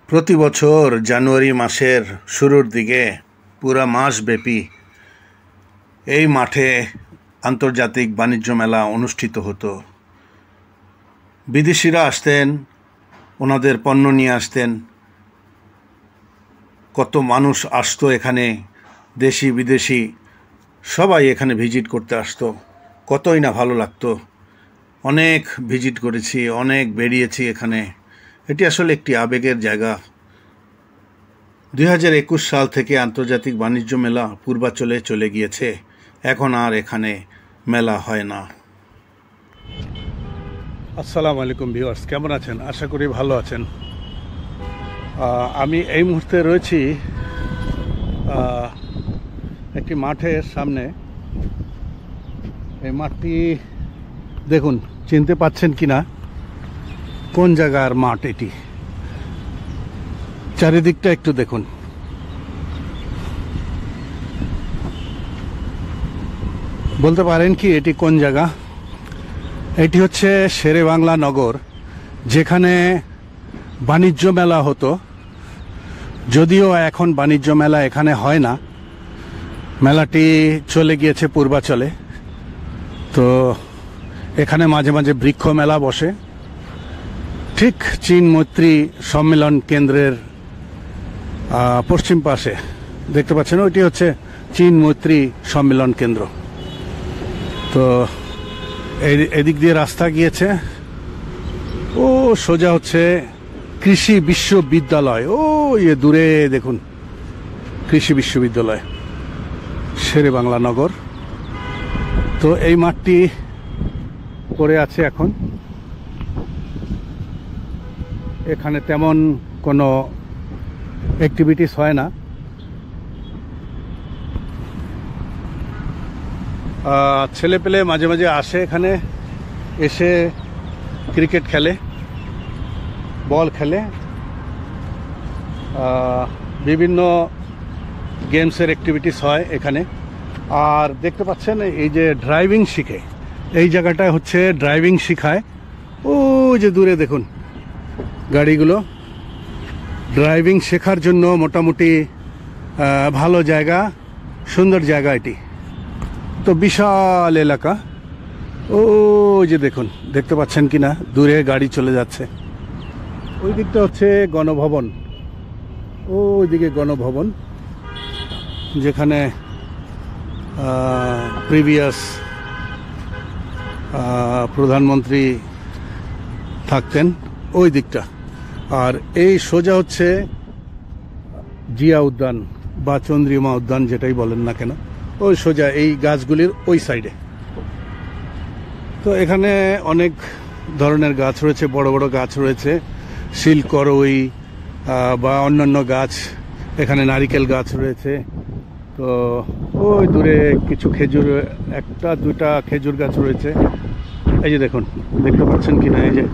প্রতি বছর জানুয়ারি মাসের শুরুর দিকে পুরা মাসব্যাপী এই মাঠে আন্তর্জাতিক বাণিজ্য মেলা অনুষ্ঠিত হতো। বিদেশিরা আসতেন, ওনাদের পণ্য নিয়ে আসতেন। কত মানুষ আসতো এখানে, দেশি বিদেশি সবাই এখানে ভিজিট করতে আসতো। কতই না ভালো লাগতো। অনেক ভিজিট করেছি, অনেক বেরিয়েছি এখানে। এটি আসলে একটি আবেগের জায়গা। 2021 সাল থেকে আন্তর্জাতিক বাণিজ্য মেলা পূর্বাঞ্চলে চলে গিয়েছে। এখন আর এখানে মেলা হয় না। আসসালামু আলাইকুম ভিউয়ার্স, কেমন আছেন? আশা করি ভালো আছেন। আমি এই মুহূর্তে রয়েছি একটি মাঠের সামনে। এই মাঠটি দেখুন, চিনতে পাচ্ছেন কিনা, কোন জায়গার মাঠ এটি? চারিদিকটা একটু দেখুন। বলতে পারেন কি এটি কোন জায়গা? এটি হচ্ছে শেরেবাংলা নগর, যেখানে বাণিজ্য মেলা হতো। যদিও এখন বাণিজ্য মেলা এখানে হয় না, মেলাটি চলে গিয়েছে পূর্বাঞ্চলে। তো এখানে মাঝে মাঝে বৃক্ষ মেলা বসে, ঠিক চীন মৈত্রী সম্মেলন কেন্দ্রের পশ্চিম পাশে দেখতে পাচ্ছেন, ওইটি হচ্ছে চীন মৈত্রী সম্মেলন কেন্দ্র। তো এদিক দিয়ে রাস্তা গিয়েছে, ও সোজা হচ্ছে কৃষি বিশ্ববিদ্যালয়। ও দূরে দেখুন কৃষি বিশ্ববিদ্যালয়, শেরেবাংলা নগর। তো এই মাঠটি পড়ে আছে এখন। এখানে তেমন কোনো অ্যাক্টিভিটিস হয় না। ছেলে পেলে মাঝে মাঝে আসে এখানে, এসে ক্রিকেট খেলে, বল খেলে, বিভিন্ন গেমসের অ্যাক্টিভিটিস হয় এখানে। আর দেখতে পাচ্ছেন এই যে ড্রাইভিং শিখে, এই জায়গাটায় হচ্ছে ড্রাইভিং শিখায়। ও যে দূরে দেখুন গাড়িগুলো। ড্রাইভিং শেখার জন্য মোটামুটি ভালো জায়গা, সুন্দর জায়গা এটি। তো বিশাল এলাকা। ও যে দেখুন, দেখতে পাচ্ছেন কিনা, দূরে গাড়ি চলে যাচ্ছে। ওই দিকটা হচ্ছে গণভবন। ওইদিকে গণভবন, যেখানে প্রিভিয়াস প্রধানমন্ত্রী থাকতেন, ওই দিকটা। আর এই সোজা হচ্ছে জিয়া উদ্যান বা চন্দ্রিমা উদ্যান, যেটাই বলেন না কেন, ওই সোজা এই গাছগুলির ওই সাইডে। তো এখানে অনেক ধরনের গাছ রয়েছে, বড় বড় গাছ রয়েছে, শিলকরই বা অন্যান্য গাছ। এখানে নারিকেল গাছ রয়েছে। তো ওই দূরে কিছু খেজুর, একটা দুটা খেজুর গাছ রয়েছে। এই যে দেখুন, দেখতে পাচ্ছেন কিনা, এই যে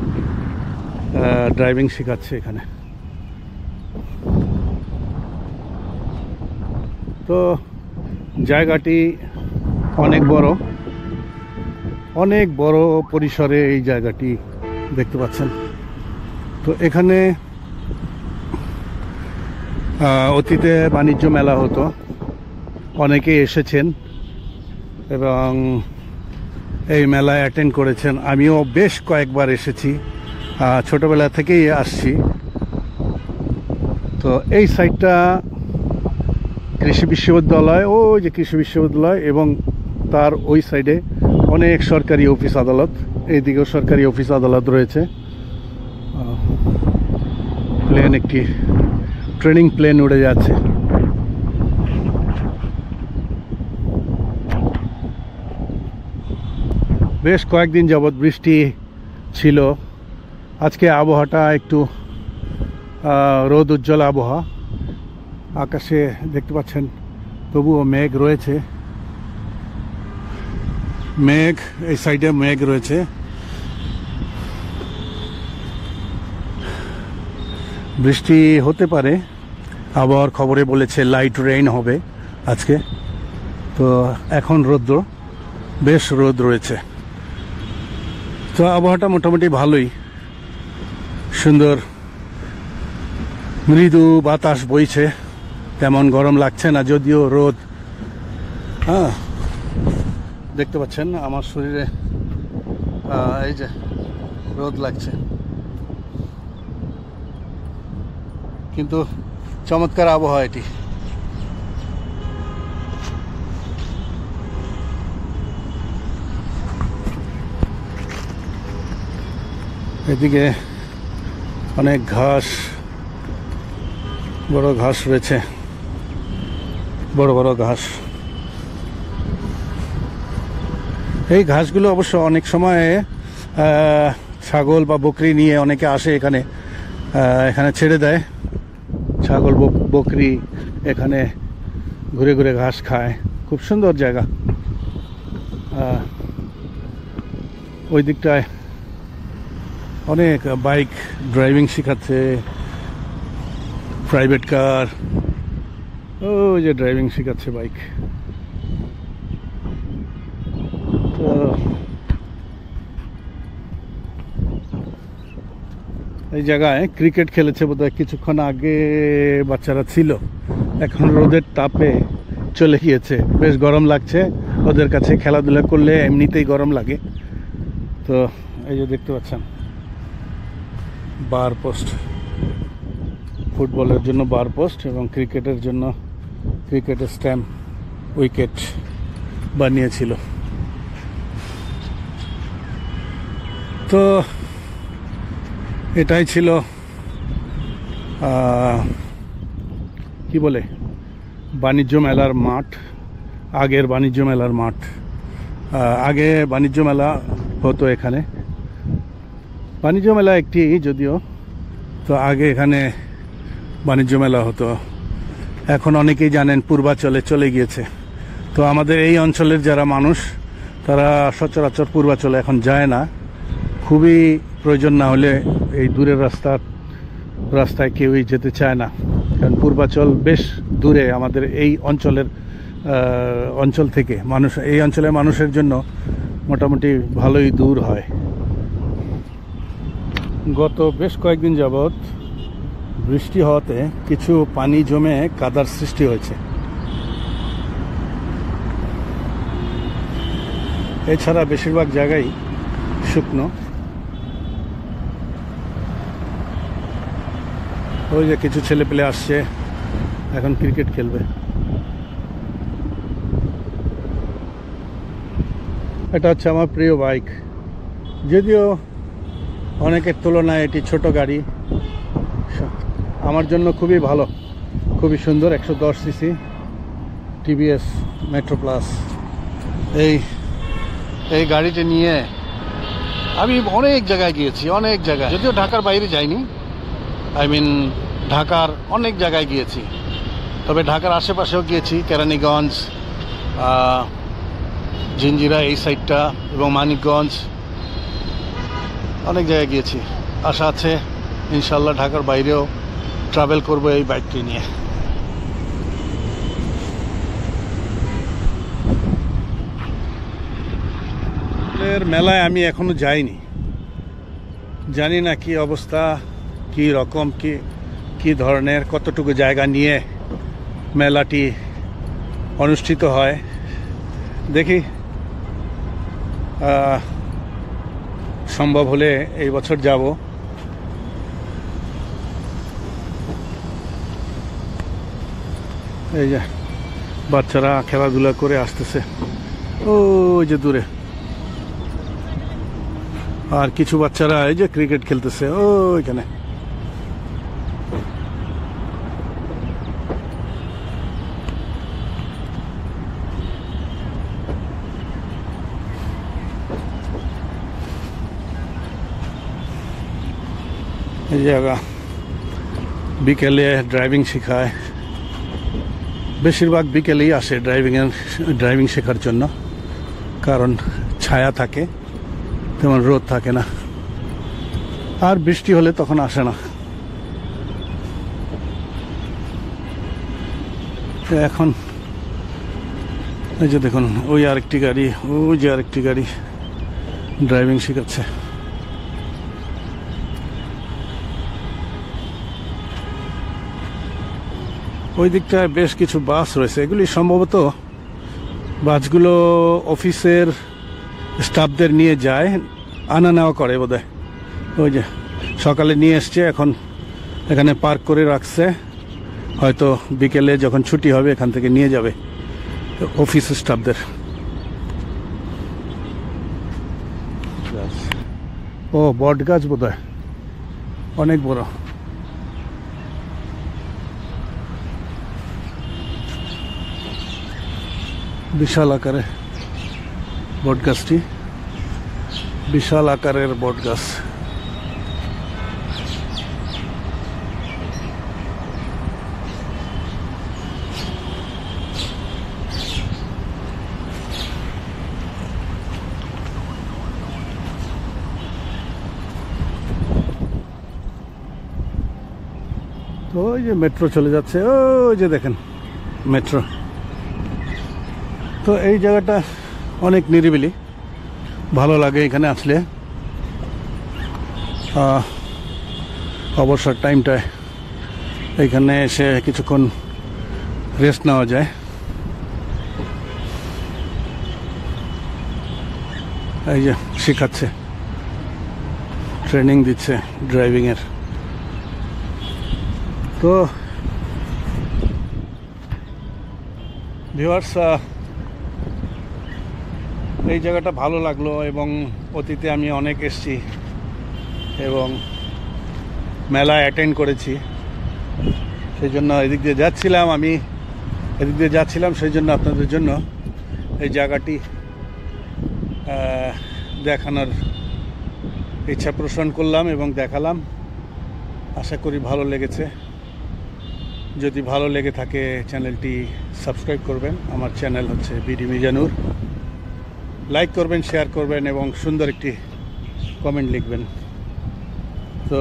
ড্রাইভিং শেখাচ্ছে এখানে। তো জায়গাটি অনেক বড়, অনেক বড় পরিসরে এই জায়গাটি দেখতে পাচ্ছেন। তো এখানে অতীতে বাণিজ্য মেলা হতো, অনেকে এসেছেন এবং এই মেলায় অ্যাটেন্ড করেছেন। আমিও বেশ কয়েকবার এসেছি, ছোটবেলা থেকেই আসছি। তো এই সাইডটা কৃষি বিশ্ববিদ্যালয়, ওই যে কৃষি বিশ্ববিদ্যালয়, এবং তার ওই সাইডে অনেক সরকারি অফিস আদালত। এইদিকেও সরকারি অফিস আদালত রয়েছে। প্লেন, একটি ট্রেনিং প্লেন উড়ে যাচ্ছে। বেশ কয়েকদিন যাবৎ বৃষ্টি ছিল। আজকে আবহাওয়াটা একটু রোদ উজ্জ্বল আবহাওয়া। আকাশে দেখতে পাচ্ছেন তবুও মেঘ রয়েছে। মেঘ, এই সাইডে মেঘ রয়েছে। বৃষ্টি হতে পারে, আবহাওয়ার খবরে বলেছে লাইট রেইন হবে আজকে। তো এখন রৌদ্র, বেশ রোদ রয়েছে। তো আবহাওয়াটা মোটামুটি ভালোই, সুন্দর মৃদু বাতাস বইছে, তেমন গরম লাগছে না, যদিও রোদ। হ্যাঁ, দেখতে পাচ্ছেন আমার শরীরে এই যে রোদ লাগছে, কিন্তু চমৎকার আবহাওয়া এটি। এদিকে অনেক ঘাস, বড় ঘাস রয়েছে, বড় বড় ঘাস। এই ঘাসগুলো অবশ্য অনেক সময় ছাগল বা বকরি নিয়ে অনেকে আসে এখানে, এখানে ছেড়ে দেয়। ছাগল বকরি এখানে ঘুরে ঘুরে ঘাস খায়, খুব সুন্দর জায়গা। ওই দিকটায় অনেক বাইক ড্রাইভিং শেখাচ্ছে, প্রাইভেট কার, ওই যে ড্রাইভিং শেখাচ্ছে বাইক। তো এই জায়গায় ক্রিকেট খেলেছে বোধহয় কিছুক্ষণ আগে, বাচ্চারা ছিল, এখন রোদের তাপে চলে গিয়েছে। বেশ গরম লাগছে ওদের কাছে, খেলাধুলা করলে এমনিতেই গরম লাগে। তো এই যে দেখতে পাচ্ছেন বার পোস্ট, ফুটবলের জন্য বার পোস্ট এবং ক্রিকেটের জন্য ক্রিকেটের স্ট্যাম্প, উইকেট বানিয়েছিল। তো এটাই ছিল কি বলে বাণিজ্য মেলার মাঠ, আগের বাণিজ্য মেলার মাঠ। আগে বাণিজ্য মেলা হতো এখানে, বাণিজ্য মেলা একটি যদিও, তো আগে এখানে বাণিজ্য মেলা হতো। এখন অনেকেই জানেন পূর্বাচলে চলে গিয়েছে। তো আমাদের এই অঞ্চলের যারা মানুষ, তারা সচরাচর পূর্বাচলে এখন যায় না, খুবই প্রয়োজন না হলে এই দূরের রাস্তায় কেউই যেতে চায় না, কারণ পূর্বাচল বেশ দূরে আমাদের এই অঞ্চল থেকে। এই অঞ্চলের মানুষের জন্য মোটামুটি ভালোই দূর হয়। গত বেশ কয়েকদিন যাবৎ বৃষ্টি হওয়াতে কিছু পানি জমে কাদার সৃষ্টি হয়েছে। এছাড়া বেশিরভাগ জায়গায় শুকনো। ওই যে কিছু ছেলে পেলে আসছে, এখন ক্রিকেট খেলবে। এটা হচ্ছে আমার প্রিয় বাইক, যদিও অনেকের তুলনায় এটি ছোট গাড়ি, আমার জন্য খুবই ভালো, খুবই সুন্দর। 110 সিসি টিভিএস মেট্রো প্লাস। এই গাড়িটি নিয়ে আমি অনেক জায়গায় গিয়েছি, অনেক জায়গায়, যদিও ঢাকার বাইরে যাইনি। ঢাকার অনেক জায়গায় গিয়েছি, তবে ঢাকার আশেপাশেও গিয়েছি, কেরানীগঞ্জ, জিঞ্জিরা এই সাইডটা, এবং মানিকগঞ্জ, অনেক জায়গায় গিয়েছি। আশা আছে ইনশাল্লাহ ঢাকার বাইরেও ট্রাভেল করব এই বাইকটি নিয়ে। মেলায় আমি এখনো যাইনি, জানি না কি অবস্থা, কি রকম, কি ধরনের, কতটুকু জায়গা নিয়ে মেলাটি অনুষ্ঠিত হয়। দেখি সম্ভব হলে এই বছর যাব। এই যে বাচ্চারা খেলাধুলা করে আসতেছে ওই যে দূরে, আর কিছু বাচ্চারা এই যে ক্রিকেট খেলতেছে ওইখানে। এই জায়গা বিকেলে ড্রাইভিং শেখায়, বেশিরভাগ বিকেলেই আসে ড্রাইভিং শেখার জন্য, কারণ ছায়া থাকে, তেমন রোদ থাকে না, আর বৃষ্টি হলে তখন আসে না। এখন এই যে দেখুন, ওই আরেকটি গাড়ি, ওই যে আরেকটি গাড়ি ড্রাইভিং শেখাচ্ছে। ওই দিকটায় বেশ কিছু বাস রয়েছে, এগুলি সম্ভবত বাসগুলো অফিসের স্টাফদের নিয়ে যায়, আনা নেওয়া করে বোধহয়। ওই যে সকালে নিয়ে এসছে, এখন এখানে পার্ক করে রাখছে, হয়তো বিকেলে যখন ছুটি হবে এখান থেকে নিয়ে যাবে অফিস স্টাফদের। ও বট গাছ বোধহয়, অনেক বড়। বিশাল আকারে বট গাছটি, বিশাল আকারের বট গাছ। তো ওই যে মেট্রো চলে যাচ্ছে, ওই যে দেখেন মেট্রো। তো এই জায়গাটা অনেক নিরিবিলি, ভালো লাগে এখানে আসলে। অবসর টাইমটায় এইখানে এসে কিছুক্ষণ রেস্ট নেওয়া যায়। এই যে শেখাচ্ছে, ট্রেনিং দিচ্ছে ড্রাইভিংয়ের। তো ভিউয়ার্স, এই জায়গাটা ভালো লাগলো এবং অতীতে আমি অনেক এসেছি এবং মেলা অ্যাটেন্ড করেছি, সেই জন্য এদিক দিয়ে যাচ্ছিলাম, সেই জন্য আপনাদের জন্য এই জায়গাটি দেখানোর ইচ্ছা পোষণ করলাম এবং দেখালাম। আশা করি ভালো লেগেছে। যদি ভালো লেগে থাকে চ্যানেলটি সাবস্ক্রাইব করবেন। আমার চ্যানেল হচ্ছে বিডি মিজানুর। লাইক করবেন, শেয়ার করবেন এবং সুন্দর একটি কমেন্ট লিখবেন। তো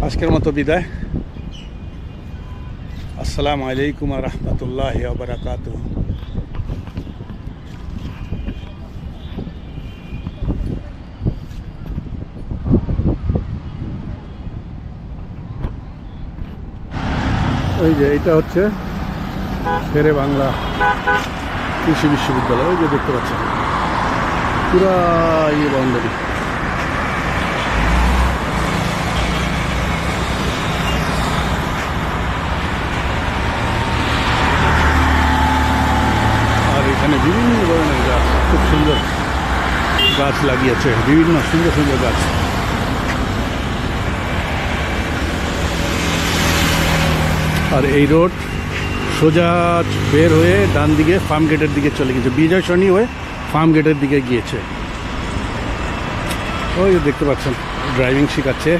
আজকের মতো বিদায়। আসসালামু আলাইকুম ওয়া রাহমাতুল্লাহি ওয়া বারাকাতুহু। ওই যে এটা হচ্ছে শেরে বাংলা কৃষি বিশ্ববিদ্যালয়, ওই যে দেখতে পাচ্ছেন পুরা বাউন্ডারি। আর এখানে বিভিন্ন ধরনের গাছ, খুব সুন্দর গাছ লাগিয়েছে, বিভিন্ন সুন্দর সুন্দর গাছ। আর এই রোড সোজা বের হয়ে ডান দিকে ফার্ম গেটের দিকে চলে গেছে, বিজয় সরণি হয়ে ফার্ম গেটের দিকে গিয়েছে। ওই দেখতে পাচ্ছেন ড্রাইভিং শেখাচ্ছে।